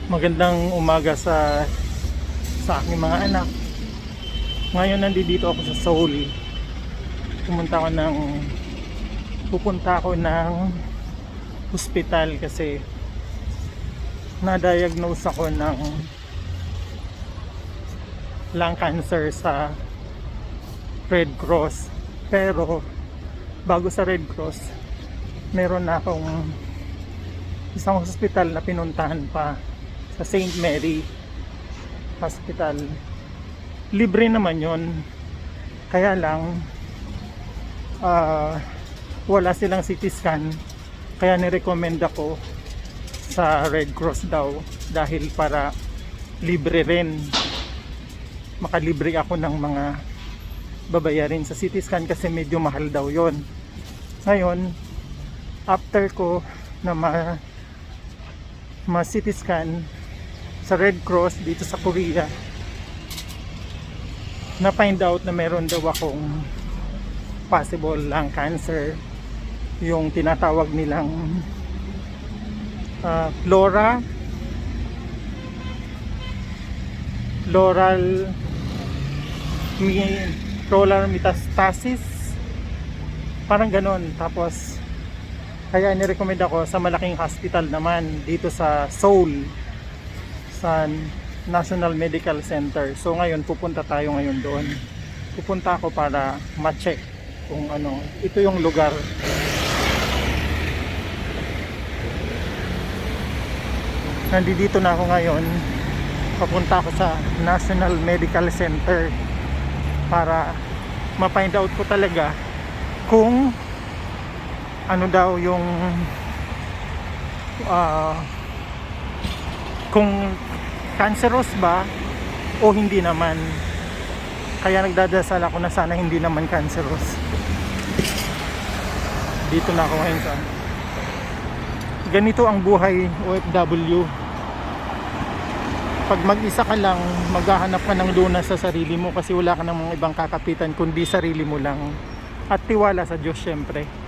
Magandang umaga sa aking mga anak. Ngayon nandito ako sa Seoul. Pupunta ako ng hospital kasi na-diagnose ako ng lung cancer sa Red Cross. Pero bago sa Red Cross, meron na akong isang hospital na pinuntahan pa sa St. Mary Hospital. Libre naman yon, kaya lang wala silang CT scan, kaya nirecommend ako sa Red Cross daw dahil para libre rin, makalibre ako ng mga babayarin sa CT scan kasi medyo mahal daw yon. Ngayon, after ko na CT scan sa Red Cross dito sa Korea, na find out na meron daw akong possible lung cancer, yung tinatawag nilang pleural metastasis, parang ganon. Tapos kaya nirecommend ako sa malaking hospital naman dito sa Seoul, sa National Medical Center. So ngayon pupunta tayo ngayon doon. Pupunta ako para ma-check kung ano, ito yung lugar. Nandito na ako ngayon. Papunta ako sa National Medical Center para ma-find out ko talaga kung ano daw yung kung cancerous ba o hindi naman. Kaya nagdadasal ako na sana hindi naman cancerous. Dito na ako ngayon sa ganito ang buhay OFW. Pag mag-isa ka lang, maghahanap ka ng lunas sa sarili mo kasi wala ka namang ibang kakapitan kundi sarili mo lang at tiwala sa Diyos syempre.